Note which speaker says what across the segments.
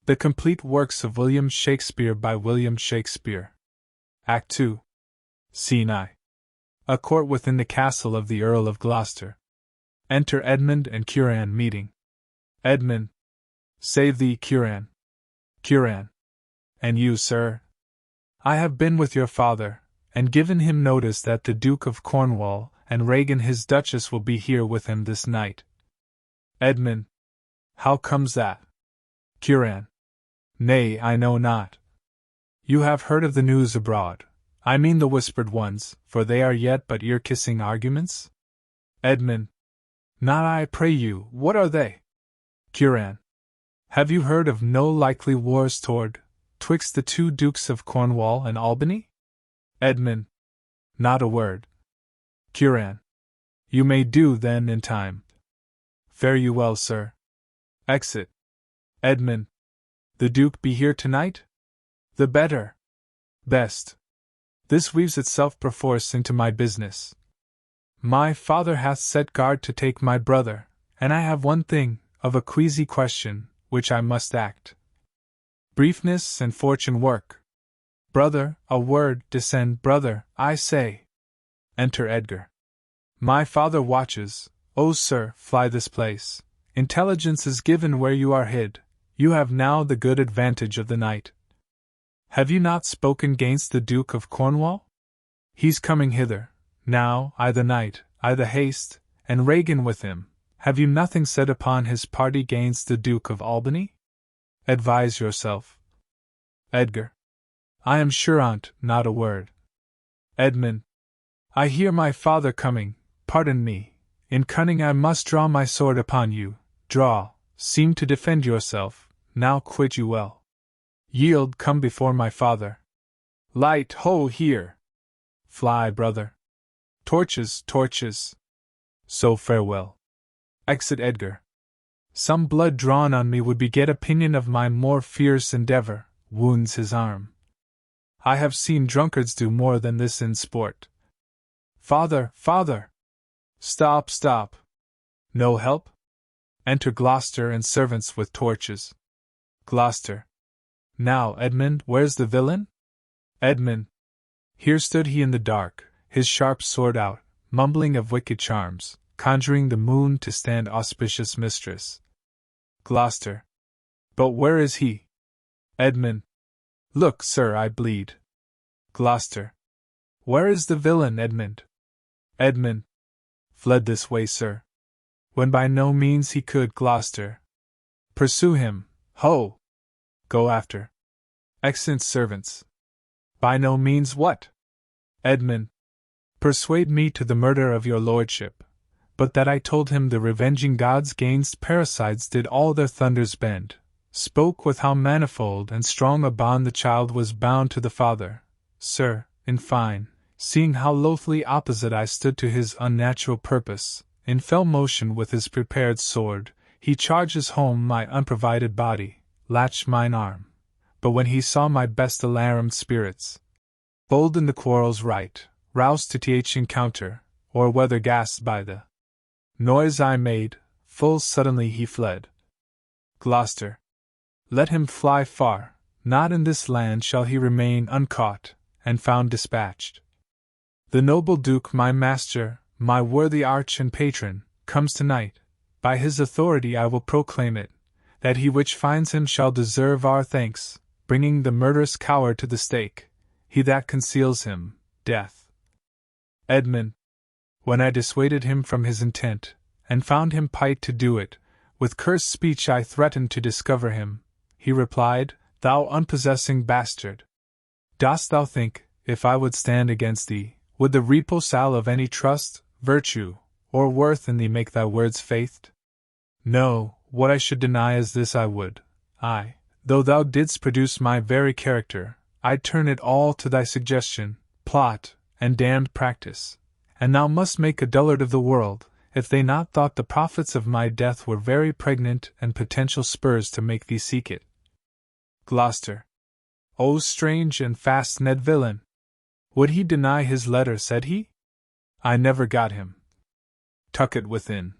Speaker 1: The Complete Works of William Shakespeare by William Shakespeare. Act 2. Scene I. A court within the castle of the Earl of Gloucester. Enter Edmund and Curan meeting. Edmund. Save thee, Curan. Curan. And you, sir? I have been with your father, and given him notice that the Duke of Cornwall and Regan his Duchess will be here with him this night. Edmund. How comes that? Curan. Nay, I know not. You have heard of the news abroad, I mean the whispered ones, for they are yet but ear-kissing arguments? Edmund. Not I pray you, what are they? Curan. Have you heard of no likely wars twixt the two Dukes of Cornwall and Albany? Edmund. Not a word. Curan. You may do then in time. Fare you well, sir. Exit. Edmund. The Duke be here tonight? The better. Best. This weaves itself perforce into my business. My father hath set guard to take my brother, and I have one thing, of a queasy question, which I must act. Briefness and fortune work. Brother, a word, descend, brother, I say. Enter Edgar. My father watches, O sir, fly this place. Intelligence is given where you are hid. You have now the good advantage of the night. Have you not spoken gainst the Duke of Cornwall? He's coming hither, now, I the night, I the haste, and Regan with him. Have you nothing said upon his party gainst the Duke of Albany? Advise yourself. Edgar. I am sure on't, not a word. Edmund. I hear my father coming, pardon me, in cunning I must draw my sword upon you, draw, seem to defend yourself, now quit you well. Yield, come before my father. Light, ho, here! Fly, brother. Torches, torches. So farewell. Exit Edgar. Some blood drawn on me would beget opinion of my more fierce endeavor, wounds his arm. I have seen drunkards do more than this in sport. Father, father! Stop, stop! No help? Enter Gloucester and servants with torches. Gloucester. Now, Edmund, where's the villain? Edmund. Here stood he in the dark, his sharp sword out, mumbling of wicked charms, conjuring the moon to stand auspicious mistress. Gloucester. But where is he? Edmund. Look, sir, I bleed. Gloucester. Where is the villain, Edmund? Edmund. Fled this way, sir. When by no means he could, Gloucester. Pursue him, ho! Go after. Excellent servants. By no means what? Edmund. Persuade me to the murder of your lordship, but that I told him the revenging gods gainst parricides did all their thunders bend, spoke with how manifold and strong a bond the child was bound to the father, sir, in fine, seeing how loathly opposite I stood to his unnatural purpose, in fell motion with his prepared sword, he charges home my unprovided body, latched mine arm, but when he saw my best alarmed spirits, bold in the quarrel's right, roused to th encounter, or whether gasped by the noise I made, full suddenly he fled. Gloucester. Let him fly far, not in this land shall he remain uncaught, and found dispatched. The noble Duke my master, my worthy arch and patron, comes tonight, by his authority I will proclaim it, that he which finds him shall deserve our thanks, bringing the murderous coward to the stake, he that conceals him, death. Edmund. When I dissuaded him from his intent, and found him pight to do it, with cursed speech I threatened to discover him, he replied, Thou unpossessing bastard! Dost thou think, if I would stand against thee, would the reposal of any trust, virtue, or worth in thee make thy words faithed? No, what I should deny is this I would, though thou didst produce my very character, I'd turn it all to thy suggestion, plot, and damned practice, and thou must make a dullard of the world, if they not thought the profits of my death were very pregnant and potential spurs to make thee seek it. Gloucester. O strange and fast-kned villain! Would he deny his letter, said he? I never got him. Tuck it within.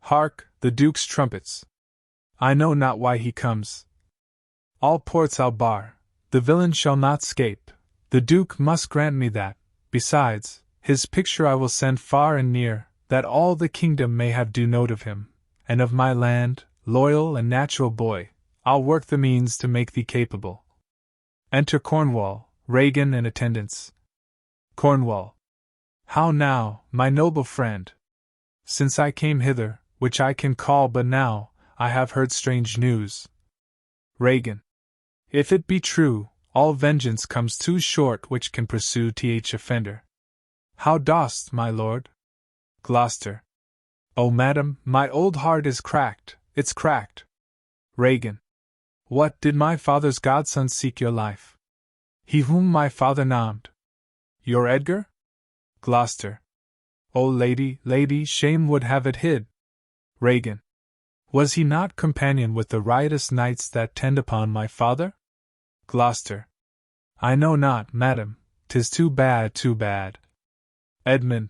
Speaker 1: Hark, the Duke's trumpets! I know not why he comes. All ports I'll bar, the villain shall not scape, the Duke must grant me that, besides, his picture I will send far and near, that all the kingdom may have due note of him, and of my land, loyal and natural boy, I'll work the means to make thee capable. Enter Cornwall, Regan and attendants. Cornwall. How now, my noble friend? Since I came hither, which I can call but now, I have heard strange news. Regan. If it be true, all vengeance comes too short which can pursue th offender. How dost, my lord? Gloucester. Oh, madam, my old heart is cracked, it's cracked. Regan. What, did my father's godson seek your life? He whom my father named? Your Edgar? Gloucester. O lady, lady, shame would have it hid. Regan. Was he not companion with the riotous knights that tend upon my father? Gloucester. I know not, madam, 'tis too bad, too bad. Edmund.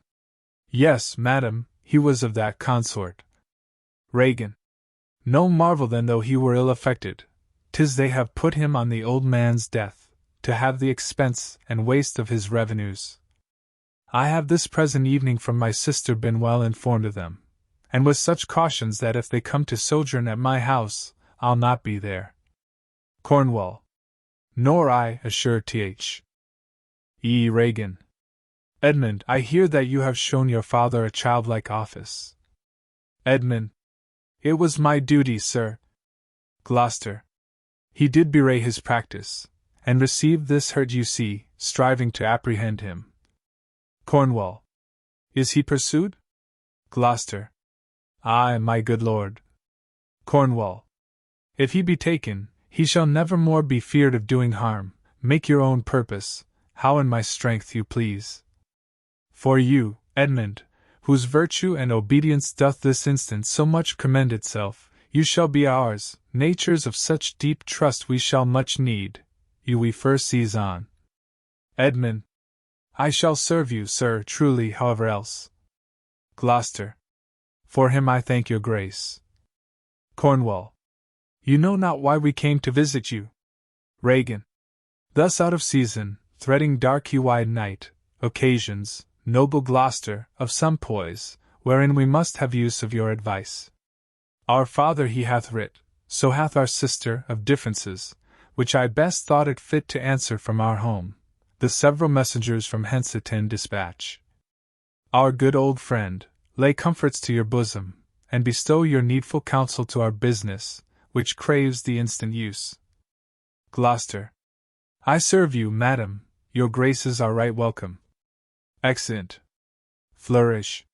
Speaker 1: Yes, madam, he was of that consort. Regan. No marvel then though he were ill affected, 'tis they have put him on the old man's death, to have the expense and waste of his revenues. I have this present evening from my sister been well informed of them, and with such cautions that if they come to sojourn at my house, I'll not be there. Cornwall. Nor I, assure th. E. Regan. Edmund, I hear that you have shown your father a childlike office. Edmund. It was my duty, sir. Gloucester. He did bewray his practice, and received this hurt you see, striving to apprehend him. Cornwall. Is he pursued? Gloucester. Ay, my good lord. Cornwall. If he be taken, he shall never more be feared of doing harm. Make your own purpose, how in my strength you please. For you, Edmund, whose virtue and obedience doth this instant so much commend itself, you shall be ours. Natures of such deep trust we shall much need, you we first seize on. Edmund. I shall serve you, sir, truly, however else. Gloucester. For him I thank your grace. Cornwall. You know not why we came to visit you. Regan. Thus out of season, threading darky wide night, occasions, noble Gloucester, of some poise, wherein we must have use of your advice. Our father he hath writ, so hath our sister, of differences, which I best thought it fit to answer from our home, the several messengers from hence attend dispatch. Our good old friend, lay comforts to your bosom, and bestow your needful counsel to our business, which craves the instant use. Gloucester. I serve you, madam, your graces are right welcome. Exeunt. Flourish.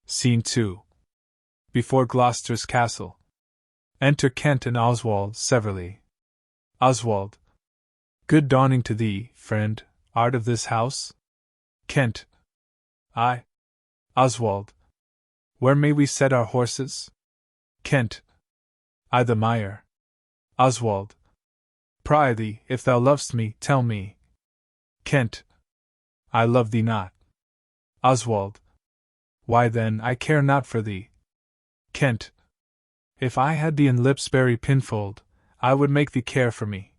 Speaker 1: Scene 2. Before Gloucester's castle. Enter Kent and Oswald severally. Oswald. Good dawning to thee, friend, art of this house? Kent. Aye. Oswald. Where may we set our horses? Kent. I the mire. Oswald. Prithee, if thou lov'st me, tell me. Kent. I love thee not. Oswald. Why then, I care not for thee. Kent. If I had thee in Lipsbury pinfold, I would make thee care for me.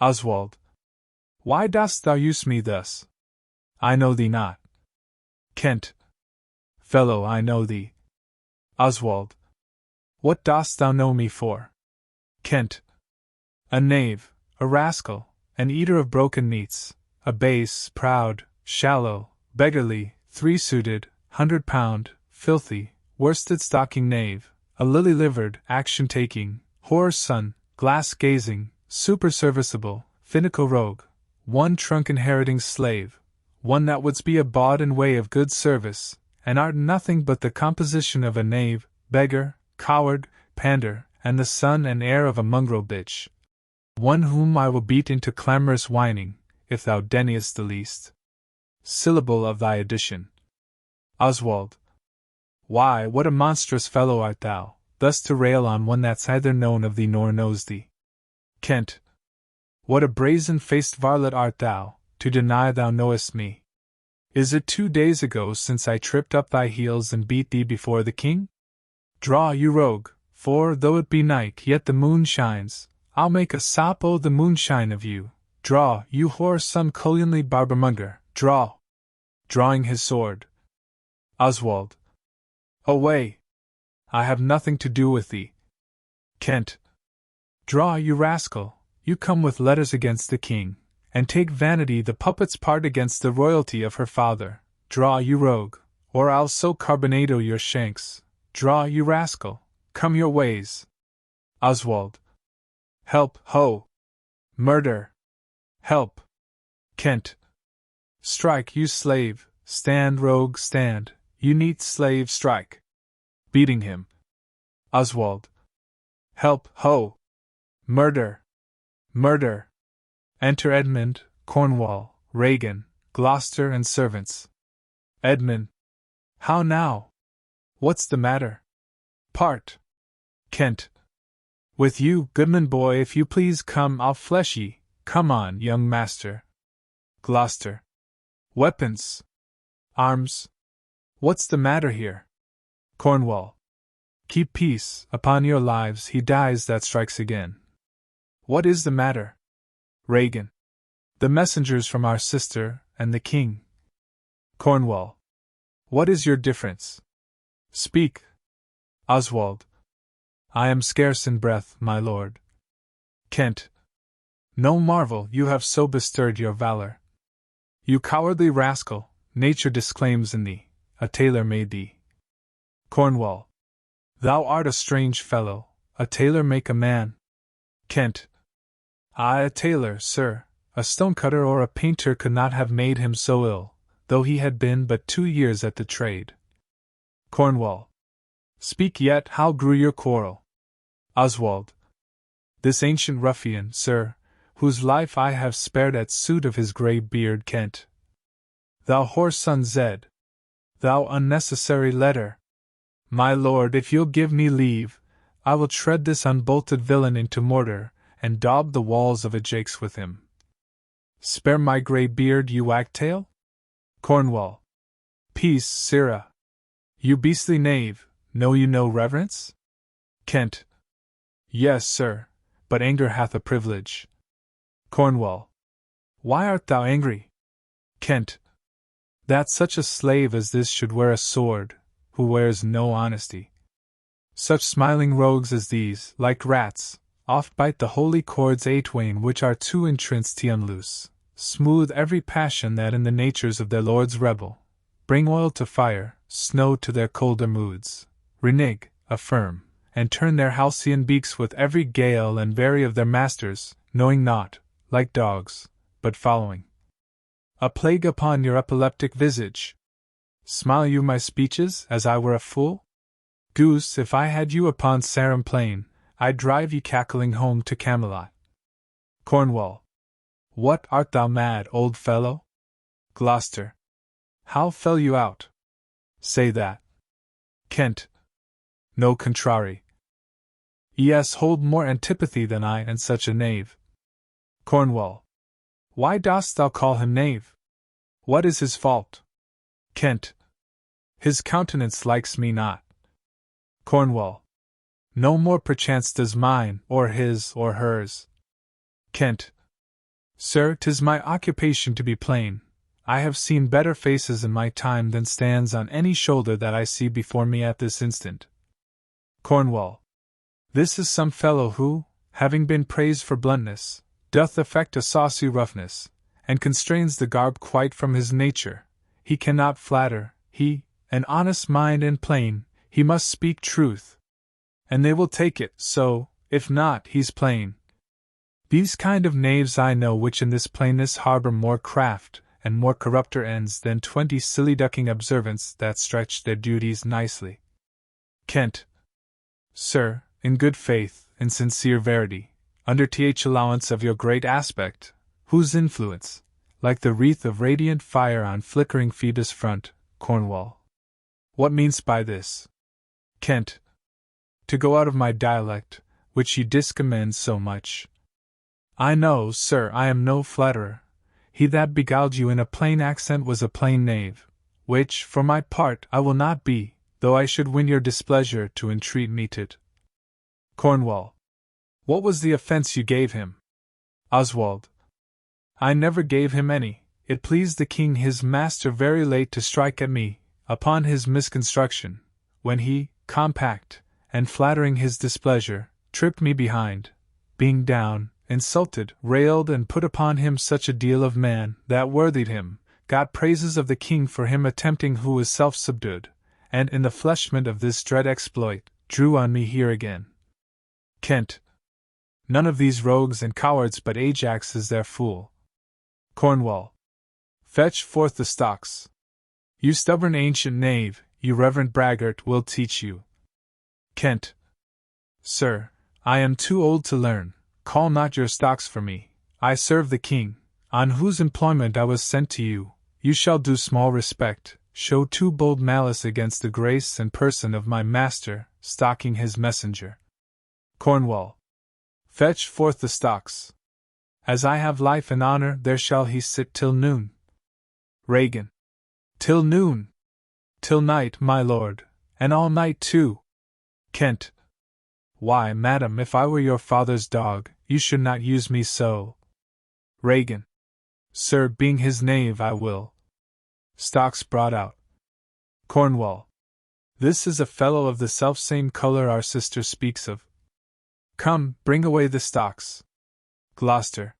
Speaker 1: Oswald. Why dost thou use me thus? I know thee not. Kent. Fellow, I know thee. Oswald. What dost thou know me for? Kent. A knave, a rascal, an eater of broken meats, a base, proud, shallow, beggarly, three-suited, 100-pound, filthy, worsted-stocking knave, a lily-livered, action-taking, whore's son, glass-gazing, superserviceable, finical rogue, one trunk-inheriting slave, one that wouldst be a bawd in way of good service, and art nothing but the composition of a knave, beggar, coward, pander, and the son and heir of a mongrel bitch. One whom I will beat into clamorous whining, if thou deniest the least syllable of thy addition. Oswald. Why, what a monstrous fellow art thou, thus to rail on one that's neither known of thee nor knows thee. Kent. What a brazen-faced varlet art thou, to deny thou knowest me. Is it 2 days ago since I tripped up thy heels and beat thee before the king? Draw, you rogue, for, though it be night, yet the moon shines. I'll make a sop o' the moonshine of you. Draw, you whore son cullionly barbermonger, draw! Drawing his sword. Oswald. Away! I have nothing to do with thee. Kent. Draw, you rascal, you come with letters against the king, and take Vanity the puppet's part against the royalty of her father. Draw, you rogue, or I'll so carbonado your shanks. Draw, you rascal, come your ways. Oswald. Help, ho! Murder! Help! Kent. Strike, you slave, stand, rogue, stand, you neat slave, strike! Beating him. Oswald. Help, ho! Murder! Murder! Enter Edmund, Cornwall, Regan, Gloucester, and servants. Edmund. How now? What's the matter? Part. Kent. With you, goodman boy, if you please come, I'll flesh ye. Come on, young master. Gloucester. Weapons. Arms. What's the matter here? Cornwall. Keep peace, upon your lives, he dies that strikes again. What is the matter? Regan. The messengers from our sister, and the king. Cornwall. What is your difference? Speak. Oswald. I am scarce in breath, my lord. Kent. No marvel you have so bestirred your valor. You cowardly rascal, nature disclaims in thee, a tailor made thee. Cornwall. Thou art a strange fellow, a tailor make a man. Kent. Ay, a tailor, sir, a stonecutter or a painter could not have made him so ill, though he had been but 2 years at the trade. Cornwall. Speak yet, how grew your quarrel? Oswald. This ancient ruffian, sir, whose life I have spared at suit of his grey beard, Kent. Thou whore's son Zed. Thou unnecessary letter. My lord, if you'll give me leave, I will tread this unbolted villain into mortar, and daub the walls of a jakes with him. Spare my grey beard, you wagtail? Cornwall. Peace, sirrah. You beastly knave, know you no reverence? Kent. Yes, sir, but anger hath a privilege. Cornwall. Why art thou angry? Kent. That such a slave as this should wear a sword, who wears no honesty. Such smiling rogues as these, like rats, oft bite the holy cords atwain which are too entranced to unloose, smooth every passion that in the natures of their lords rebel, bring oil to fire, snow to their colder moods, renege, affirm, and turn their halcyon beaks with every gale and vary of their masters, knowing naught, like dogs, but following. A plague upon your epileptic visage! Smile you my speeches, as I were a fool? Goose, if I had you upon Sarum Plain, I'd drive ye cackling home to Camelot. Cornwall. What, art thou mad, old fellow? Gloucester. How fell you out? Say that. Kent. No contrary. Yes, hold more antipathy than I and such a knave. Cornwall. Why dost thou call him knave? What is his fault? Kent. His countenance likes me not. Cornwall. No more perchance does mine, or his, or hers. Kent. Sir, 'tis my occupation to be plain. I have seen better faces in my time than stands on any shoulder that I see before me at this instant. Cornwall. This is some fellow who, having been praised for bluntness, doth affect a saucy roughness, and constrains the garb quite from his nature. He cannot flatter, he, an honest mind and plain, he must speak truth. And they will take it so, if not, he's plain. These kind of knaves I know which in this plainness harbour more craft, and more corrupter ends than 20 silly ducking observants that stretch their duties nicely. Kent. Sir, in good faith, in sincere verity, under th allowance of your great aspect, whose influence, like the wreath of radiant fire on flickering Phoebus' front, Cornwall. What mean'st by this? Kent. To go out of my dialect, which ye discommend so much. I know, sir, I am no flatterer. He that beguiled you in a plain accent was a plain knave, which, for my part, I will not be, though I should win your displeasure to entreat me to't. Cornwall. What was the offense you gave him? Oswald. I never gave him any. It pleased the king his master very late to strike at me, upon his misconstruction, when he, compact, and flattering his displeasure, tripped me behind, being down, insulted, railed, and put upon him such a deal of man, that worthied him, got praises of the king for him attempting who was self-subdued, and in the fleshment of this dread exploit, drew on me here again. Kent. None of these rogues and cowards but Ajax is their fool. Cornwall. Fetch forth the stocks. You stubborn ancient knave, you reverent braggart, will teach you. Kent. Sir, I am too old to learn. Call not your stocks for me. I serve the king, on whose employment I was sent to you. You shall do small respect, show too bold malice against the grace and person of my master, stalking his messenger. Cornwall. Fetch forth the stocks. As I have life and honor, there shall he sit till noon. Regan. Till noon. Till night, my lord, and all night too. Kent. Why, madam, if I were your father's dog, you should not use me so. Regan. Sir, being his knave, I will. Stocks brought out. Cornwall. This is a fellow of the selfsame color our sister speaks of. Come, bring away the stocks. Gloucester.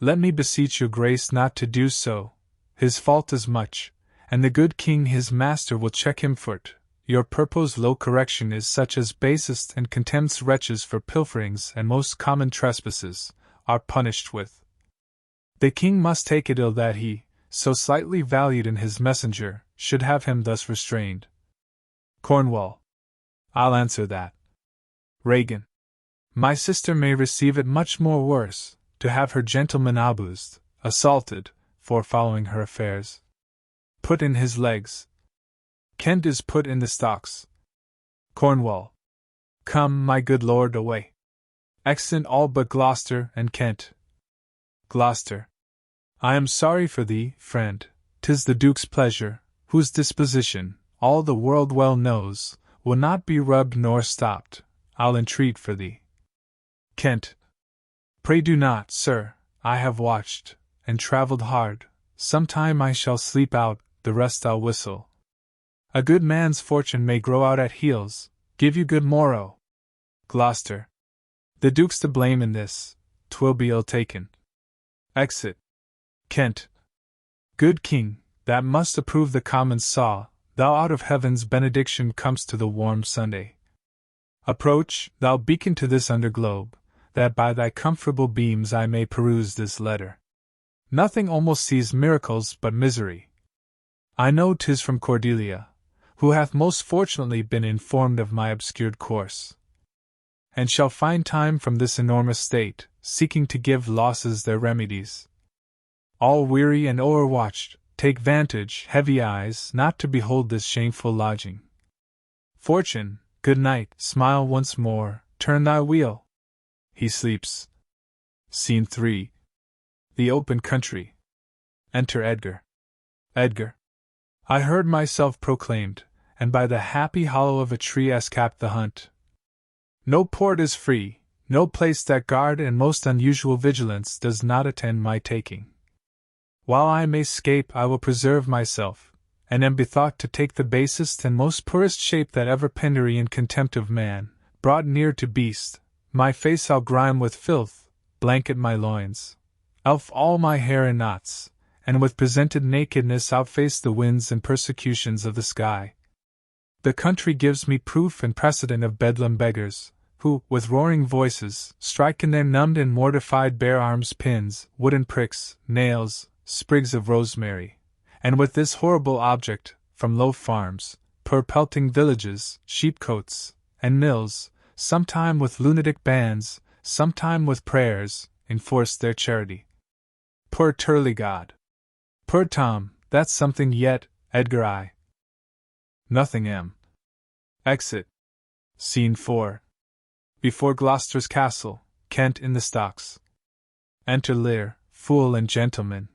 Speaker 1: Let me beseech your grace not to do so. His fault is much, and the good king his master will check him for't. Your purpose low correction is such as basest and contempts wretches for pilferings and most common trespasses, are punished with. The king must take it ill that he, so slightly valued in his messenger, should have him thus restrained. Cornwall. I'll answer that. Regan. My sister may receive it much more worse, to have her gentleman abused, assaulted, for following her affairs. Put in his legs. Kent is put in the stocks. Cornwall. Come, my good lord, away. Exeunt all but Gloucester and Kent. Gloucester. I am sorry for thee, friend. 'Tis the Duke's pleasure, whose disposition, all the world well knows, will not be rubbed nor stopped. I'll entreat for thee. Kent. Pray do not, sir. I have watched, and travelled hard. Sometime I shall sleep out, the rest I'll whistle. A good man's fortune may grow out at heels. Give you good morrow. Gloucester. The Duke's to blame in this. 'Twill be ill taken. Exit. Kent. Good king, that must approve the Commons saw, thou out of heaven's benediction comest to the warm Sunday. Approach, thou beacon to this under globe, that by thy comfortable beams I may peruse this letter. Nothing almost sees miracles but misery. I know 'tis from Cordelia, who hath most fortunately been informed of my obscured course, and shall find time from this enormous state, seeking to give losses their remedies. All weary and o'erwatched, take vantage, heavy eyes, not to behold this shameful lodging. Fortune, good night, smile once more, turn thy wheel. He sleeps. Scene 3. The open country. Enter Edgar. Edgar. I heard myself proclaimed, and by the happy hollow of a tree escaped the hunt. No port is free, no place that guard and most unusual vigilance does not attend my taking. While I may scape, I will preserve myself, and am bethought to take the basest and most poorest shape that ever penury and contempt of man brought near to beast. My face I'll grime with filth, blanket my loins, elf all my hair in knots, and with presented nakedness outface the winds and persecutions of the sky. The country gives me proof and precedent of bedlam beggars, who, with roaring voices, strike in their numbed and mortified bare arms pins, wooden pricks, nails, sprigs of rosemary, and with this horrible object, from low farms, poor pelting villages, sheepcotes, and mills, sometime with lunatic bands, sometime with prayers, enforce their charity. Poor Turligod! Poor Tom, that's something yet, Edgar I. Nothing am. Exit. Scene 4. Before Gloucester's castle, Kent in the stocks. Enter Lear, fool and gentleman.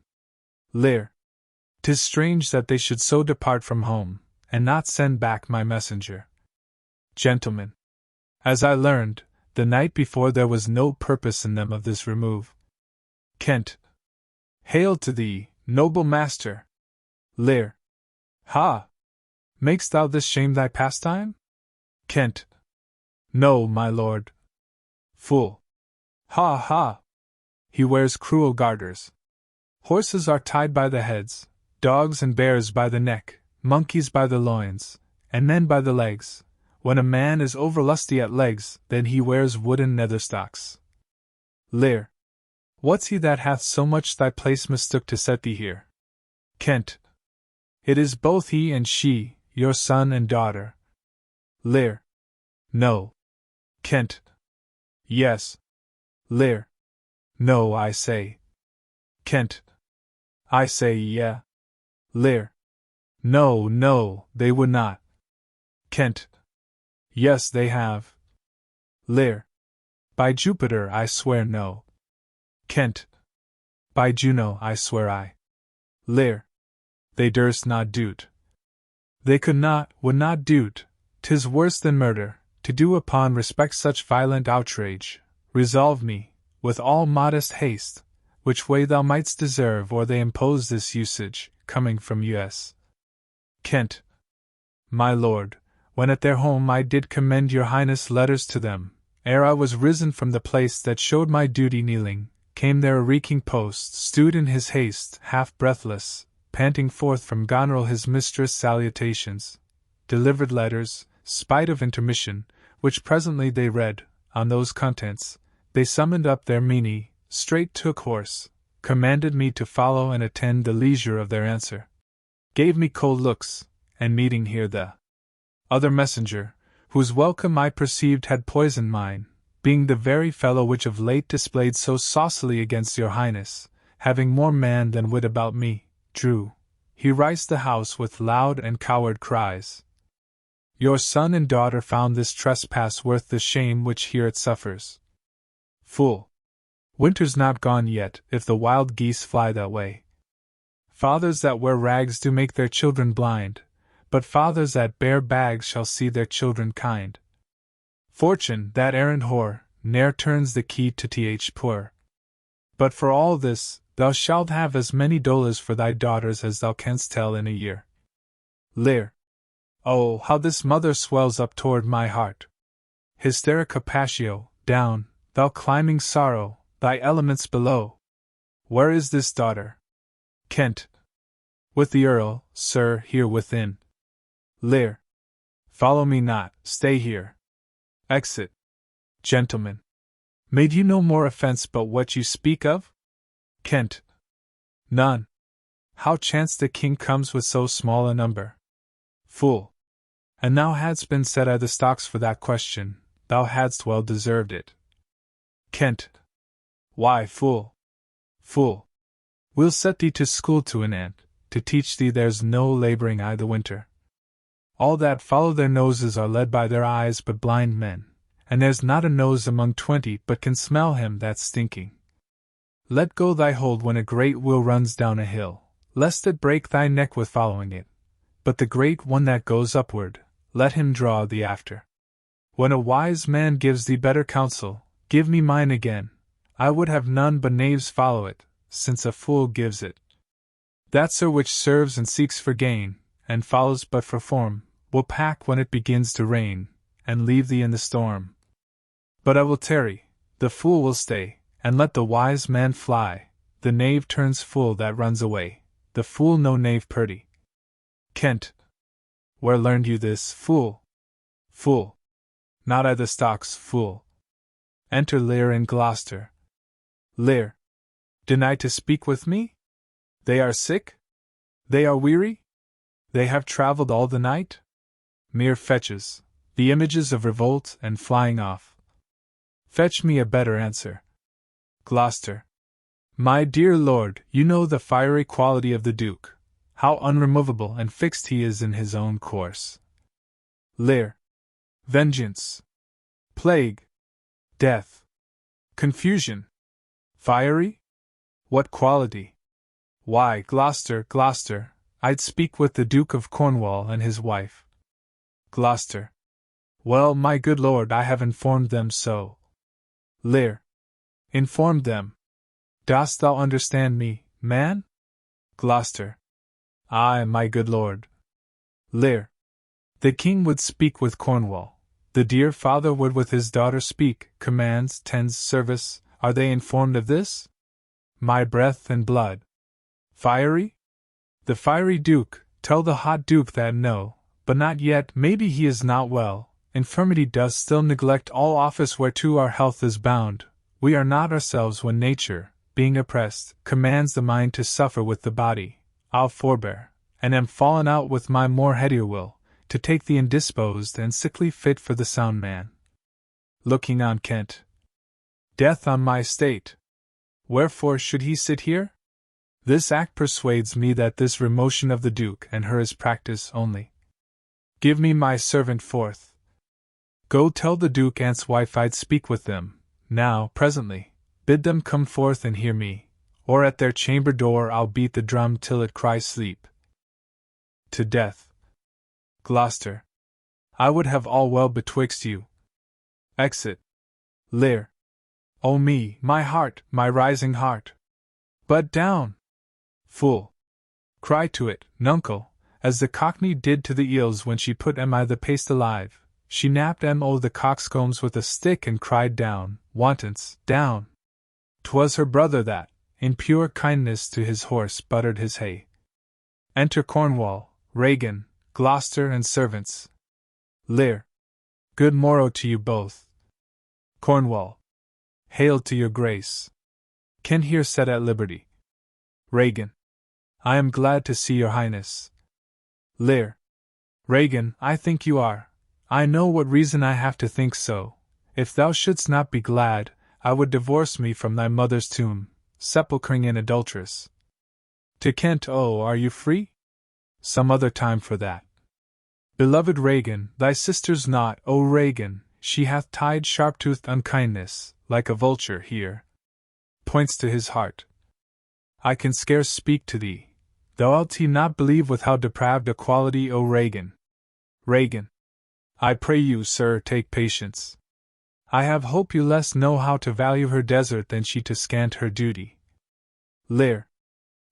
Speaker 1: Lear. 'Tis strange that they should so depart from home, and not send back my messenger. Gentleman. As I learned, The night before there was no purpose in them of this remove. Kent. Hail to thee, noble master! Lear. Ha! Makest thou this shame thy pastime? Kent. No, my lord. Fool. Ha ha! He wears cruel garters. Horses are tied by the heads, dogs and bears by the neck, monkeys by the loins, and men by the legs. When a man is overlusty at legs, then he wears wooden netherstocks. Lear. What's he that hath so much thy place mistook to set thee here? Kent. It is both he and she, your son and daughter. Lear. No. Kent. Yes. Lear. No, I say. Kent. I say, yeah. Lear. No, no, they would not. Kent. Yes, they have. Lear. By Jupiter, I swear no. Kent. By Juno, I swear I. Lear. They durst not do't. They could not, would not do't. 'Tis worse than murder, to do upon respect such violent outrage. Resolve me, with all modest haste, which way thou mightst deserve or they impose this usage, coming from us. Kent. My lord, when at their home I did commend your highness letters to them, ere I was risen from the place that showed my duty kneeling, came there a reeking post, stewed in his haste, half breathless, panting forth from Goneril his mistress' salutations, delivered letters, spite of intermission, which presently they read. On those contents, they summoned up their meanie, straight took horse, commanded me to follow and attend the leisure of their answer, gave me cold looks, and meeting here the other messenger, whose welcome I perceived had poisoned mine, being the very fellow which of late displayed so saucily against your highness, having more man than wit about me, drew, he riced the house with loud and coward cries. Your son and daughter found this trespass worth the shame which here it suffers. Fool! Winter's not gone yet, if the wild geese fly that way. Fathers that wear rags do make their children blind, but fathers that bear bags shall see their children kind. Fortune, that errant whore, ne'er turns the key to th poor. But for all this, thou shalt have as many dollars for thy daughters as thou canst tell in a year. Lear. Oh, how this mother swells up toward my heart! Hysterica patio, down, thou climbing sorrow, thy elements below. Where is this daughter? Kent. With the Earl, sir, here within. Lear. Follow me not, stay here. Exit. Gentlemen. Made you no more offence but what you speak of? Kent. None. How chance the king comes with so small a number? Fool. And thou hadst been set I the stocks for that question, thou hadst well deserved it. Kent. Why, fool? Fool. We'll set thee to school to an end, to teach thee there's no labouring i' the winter. All that follow their noses are led by their eyes but blind men, and there's not a nose among 20 but can smell him that's stinking. Let go thy hold when a great wheel runs down a hill, lest it break thy neck with following it, but the great one that goes upward, let him draw thee after. When a wise man gives thee better counsel, give me mine again. I would have none but knaves follow it, since a fool gives it. That sir which serves and seeks for gain, and follows but for form, will pack when it begins to rain, and leave thee in the storm. But I will tarry, the fool will stay, and let the wise man fly. The knave turns fool that runs away, the fool no knave purdy. Kent. Where learned you this, fool? Fool. Not I the stocks, fool. Enter Lear and Gloucester. Lear. Deny to speak with me? They are sick? They are weary? They have travelled all the night? Mere fetches, the images of revolt and flying off. Fetch me a better answer. Gloucester. My dear lord, you know the fiery quality of the Duke, how unremovable and fixed he is in his own course. Lear. Vengeance. Plague. Death. Confusion. Fiery? What quality? Why, Gloucester, Gloucester, I'd speak with the Duke of Cornwall and his wife. Gloucester. Well, my good lord, I have informed them so. Lear. Informed them. Dost thou understand me, man? Gloucester. Ay, my good lord. Lear. The king would speak with Cornwall. The dear father would with his daughter speak, commands, tends service. Are they informed of this? My breath and blood. Fiery? The fiery duke, tell the hot duke that no, but not yet, maybe he is not well, infirmity does still neglect all office whereto our health is bound, we are not ourselves when nature, being oppressed, commands the mind to suffer with the body, I'll forbear, and am fallen out with my more headier will, to take the indisposed and sickly fit for the sound man. Looking on Kent. Death on my estate. Wherefore should he sit here? This act persuades me that this remotion of the Duke and her is practice only. Give me my servant forth. Go tell the Duke aunt's wife I'd speak with them, now, presently, bid them come forth and hear me, or at their chamber door I'll beat the drum till it cries sleep. To death. Gloucester. I would have all well betwixt you. Exit. Lear. O me, my heart, my rising heart! But down! Fool! Cry to it, nuncle, as the cockney did to the eels when she put the paste alive. She napped the coxcombs with a stick and cried down, wantons, down! 'Twas her brother that, in pure kindness to his horse, buttered his hay. Enter Cornwall, Regan, Gloucester, and servants. Lear. Good morrow to you both. Cornwall. Hail to your grace. Kent here set at liberty. Regan. I am glad to see your highness. Lear. Regan, I think you are. I know what reason I have to think so. If thou shouldst not be glad, I would divorce me from thy mother's tomb, sepulchring an adulteress. To Kent, oh, are you free? Some other time for that. Beloved Regan, thy sister's not, O Regan, she hath tied sharp-toothed unkindness, like a vulture here. Points to his heart. I can scarce speak to thee. Thou wilt he not believe with how depraved a quality, O Regan. Regan. I pray you, sir, take patience. I have hope you less know how to value her desert than she to scant her duty. Lear.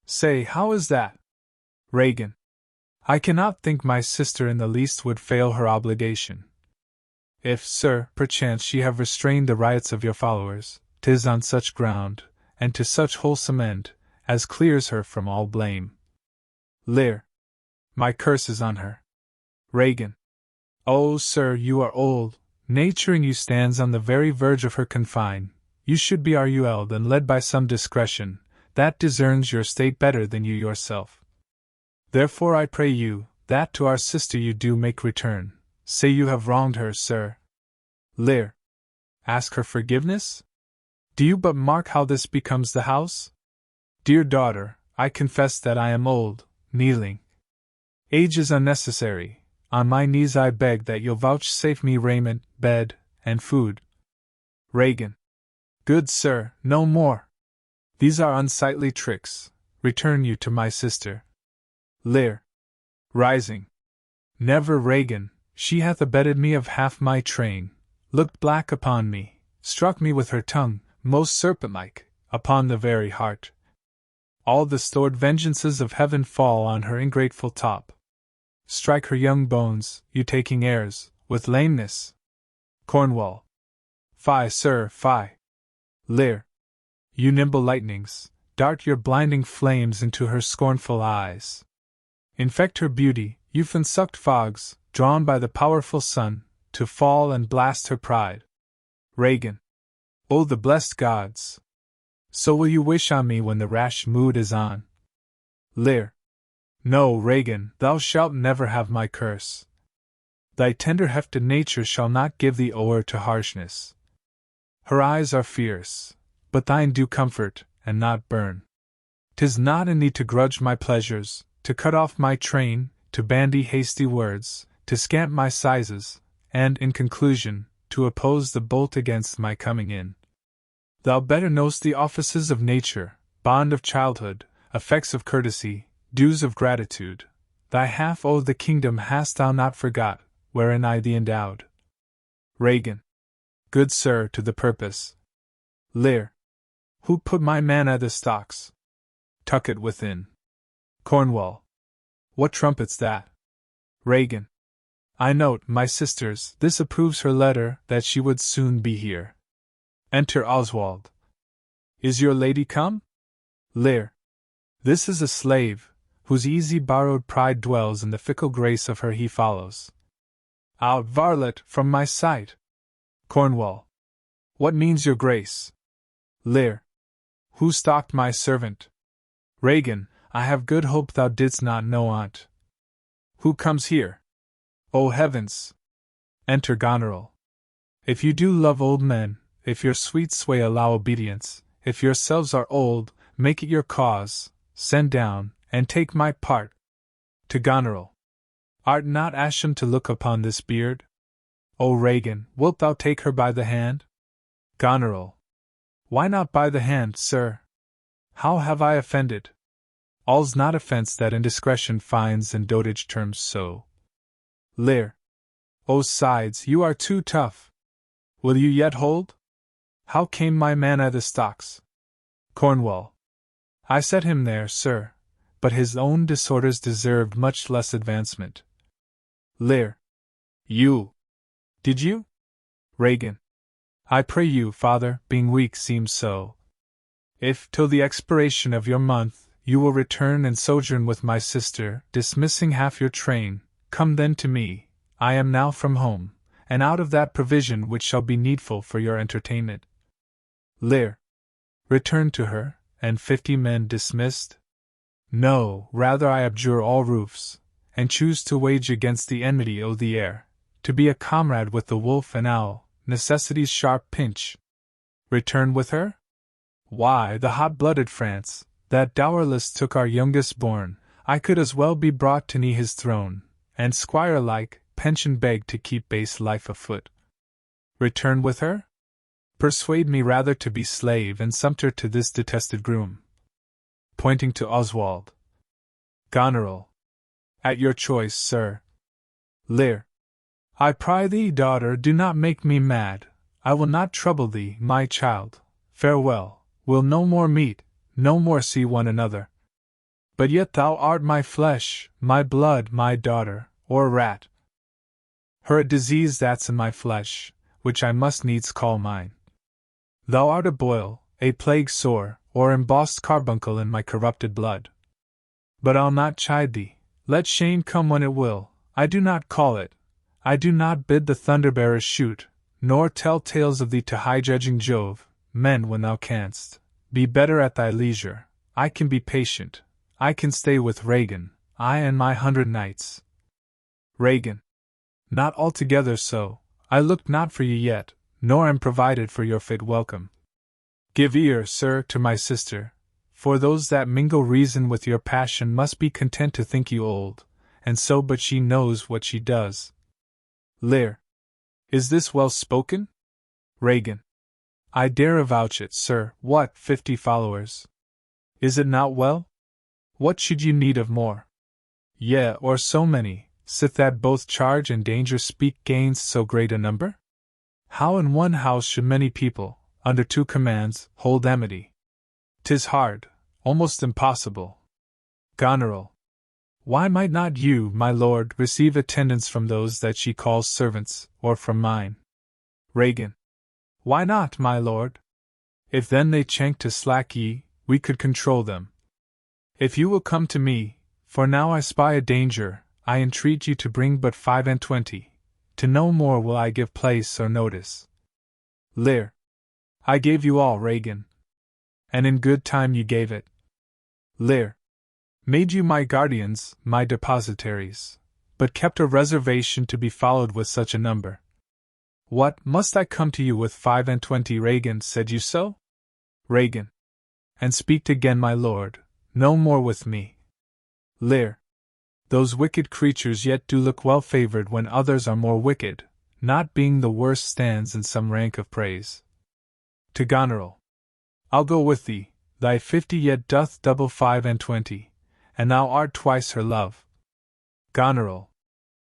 Speaker 1: Say, how is that? Regan. I cannot think my sister in the least would fail her obligation. If, sir, perchance she have restrained the riots of your followers, 'tis on such ground, and to such wholesome end, as clears her from all blame. Lear. My curse is on her. Regan. Oh, sir, you are old, nature in you stands on the very verge of her confine, you should be arguelled and led by some discretion, that discerns your state better than you yourself. Therefore I pray you, that to our sister you do make return. Say you have wronged her, sir. Lear. Ask her forgiveness? Do you but mark how this becomes the house? Dear daughter, I confess that I am old, kneeling. Age is unnecessary. On my knees I beg that you'll vouchsafe me raiment, bed, and food. Regan. Good sir, no more. These are unsightly tricks. Return you to my sister. Lear. Rising. Never, Regan, she hath abetted me of half my train, looked black upon me, struck me with her tongue, most serpent-like, upon the very heart. All the stored vengeances of heaven fall on her ingrateful top. Strike her young bones, you taking airs, with lameness. Cornwall. Fie, sir, fie. Lear. You nimble lightnings, dart your blinding flames into her scornful eyes. Infect her beauty, you fin-sucked fogs, drawn by the powerful sun, to fall and blast her pride. Regan. O the blessed gods! So will you wish on me when the rash mood is on? Lear. No, Regan, thou shalt never have my curse. Thy tender-hefted nature shall not give thee o'er to harshness. Her eyes are fierce, but thine do comfort, and not burn. 'Tis not in thee to grudge my pleasures, to cut off my train, to bandy hasty words, to scant my sizes, and, in conclusion, to oppose the bolt against my coming in. Thou better know'st the offices of nature, bond of childhood, effects of courtesy, dues of gratitude. Thy half o' the kingdom hast thou not forgot, wherein I thee endowed. Regan. Good sir, to the purpose. Lear. Who put my man at the stocks? Tuck it within. Cornwall. What trumpet's that? Regan. I note, my sisters, this approves her letter, that she would soon be here. Enter Oswald. Is your lady come? Lear. This is a slave, whose easy borrowed pride dwells in the fickle grace of her he follows. Out, varlet, from my sight! Cornwall. What means your grace? Lear. Who stalked my servant? Regan. I have good hope thou didst not know on't. Who comes here? O heavens! Enter Goneril. If you do love old men, if your sweet sway allow obedience, if yourselves are old, make it your cause, send down, and take my part. To Goneril. Art not ashamed to look upon this beard? O Regan, wilt thou take her by the hand? Goneril. Why not by the hand, sir? How have I offended? All's not offence that indiscretion finds and dotage terms so. Lear. O sides, you are too tough. Will you yet hold? How came my man at the stocks? Cornwall. I set him there, sir, but his own disorders deserved much less advancement. Lear. You. Did you? Regan. I pray you, father, being weak seems so. If, till the expiration of your month, you will return and sojourn with my sister, dismissing half your train, come then to me. I am now from home, and out of that provision which shall be needful for your entertainment. Lear. Return to her, and 50 men dismissed? No, rather I abjure all roofs, and choose to wage against the enmity o' the air, to be a comrade with the wolf and owl, necessity's sharp pinch. Return with her? Why, the hot-blooded France, that dowerless took our youngest born, I could as well be brought to knee his throne, and squire-like, pension beg to keep base life afoot. Return with her? Persuade me rather to be slave and sumpter to this detested groom. Pointing to Oswald. Goneril. At your choice, sir. Lear. I pry thee, daughter, do not make me mad. I will not trouble thee, my child. Farewell. We'll no more meet, no more see one another. But yet thou art my flesh, my blood, my daughter, or rat. Her a disease that's in my flesh, which I must needs call mine. Thou art a boil, a plague sore, or embossed carbuncle in my corrupted blood. But I'll not chide thee, let shame come when it will, I do not call it, I do not bid the thunderbearers shoot, nor tell tales of thee to high-judging Jove. Men, when thou canst, be better at thy leisure, I can be patient, I can stay with Regan, I and my 100 knights. Regan. Not altogether so, I looked not for you yet, nor am provided for your fit welcome. Give ear, sir, to my sister, for those that mingle reason with your passion must be content to think you old, and so but she knows what she does. Lear. Is this well spoken? Regan. I dare avouch it, sir. What, 50 followers? Is it not well? What should you need of more? Yea, or so many, sith that both charge and danger speak gainst so great a number? How in one house should many people, under 2 commands, hold amity? 'Tis hard, almost impossible. Goneril. Why might not you, my lord, receive attendance from those that she calls servants, or from mine? Regan. Why not, my lord? If then they chank to slack ye, we could control them. If you will come to me, for now I spy a danger, I entreat you to bring but 25, to no more will I give place or notice. Lear. I gave you all, Regan. And in good time you gave it. Lear. Made you my guardians, my depositaries, but kept a reservation to be followed with such a number. What, must I come to you with 25, Regan, said you so? Regan. And speak again, my lord, no more with me. Lear. Those wicked creatures yet do look well favoured when others are more wicked, not being the worst stands in some rank of praise. To Goneril. I'll go with thee, thy 50 yet doth double 25, and thou art twice her love. Goneril.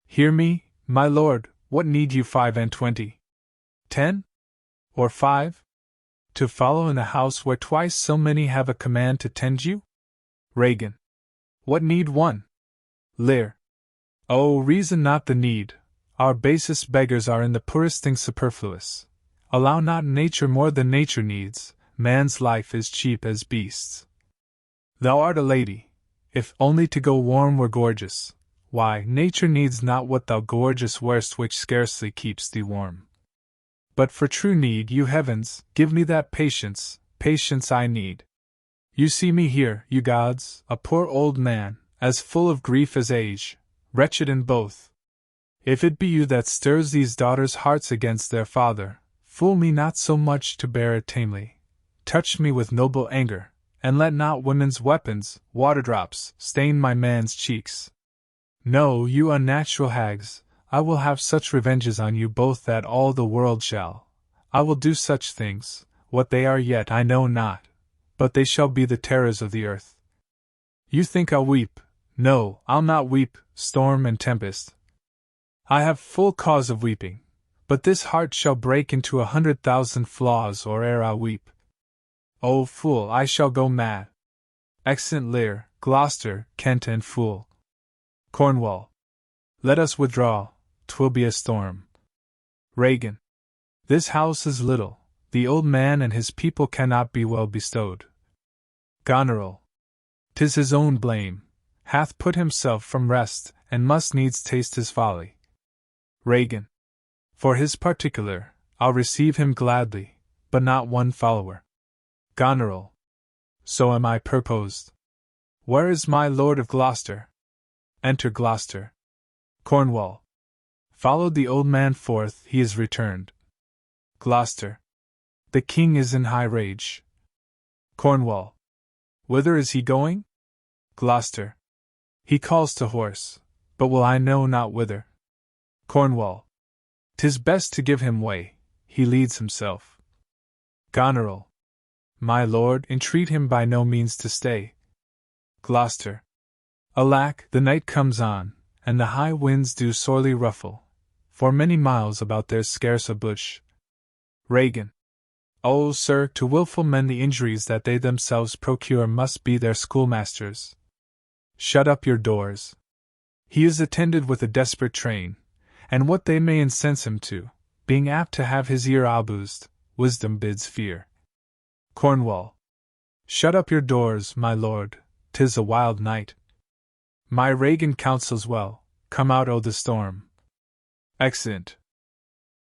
Speaker 1: Hear me, my lord, what need you 25? 10? Or 5? To follow in a house where twice so many have a command to tend you? Reagan. What need one? LEAR. Oh, reason not the need. Our basest beggars are in the poorest things superfluous. Allow not nature more than nature needs, man's life is cheap as beasts. Thou art a lady, if only to go warm were gorgeous, why, nature needs not what thou gorgeous wear'st which scarcely keeps thee warm. But for true need, you heavens, give me that patience, patience I need. You see me here, you gods, a poor old man, as full of grief as age, wretched in both. If it be you that stirs these daughters' hearts against their father, fool me not so much to bear it tamely. Touch me with noble anger, and let not women's weapons, waterdrops, stain my man's cheeks. No, you unnatural hags, I will have such revenges on you both that all the world shall. I will do such things, what they are yet I know not, but they shall be the terrors of the earth. You think I'll weep? No, I'll not weep, storm and tempest. I have full cause of weeping, but this heart shall break into 100,000 flaws or ere I weep. Oh, fool, I shall go mad. Exeunt Lear, Gloucester, Kent and Fool. Cornwall. Let us withdraw, 'twill be a storm. Reagan. This house is little, the old man and his people cannot be well bestowed. Goneril. 'Tis his own blame, hath put himself from rest, and must needs taste his folly. Reagan. For his particular, I'll receive him gladly, but not one follower. Goneril. So am I purposed. Where is my Lord of Gloucester? Enter Gloucester. Cornwall. Followed the old man forth, he is returned. Gloucester. The king is in high rage. Cornwall. Whither is he going? Gloucester. He calls to horse, but will I know not whither. Cornwall. 'Tis best to give him way, he leads himself. Goneril. My lord, entreat him by no means to stay. Gloucester. Alack, the night comes on, and the high winds do sorely ruffle. For many miles about there's scarce a bush. Reagan. Oh, sir, to wilful men the injuries that they themselves procure must be their schoolmasters. Shut up your doors. He is attended with a desperate train, and what they may incense him to, being apt to have his ear abused, wisdom bids fear. Cornwall. Shut up your doors, my lord, 'tis a wild night. My Reagan counsels well, come out o' the storm. Exeunt.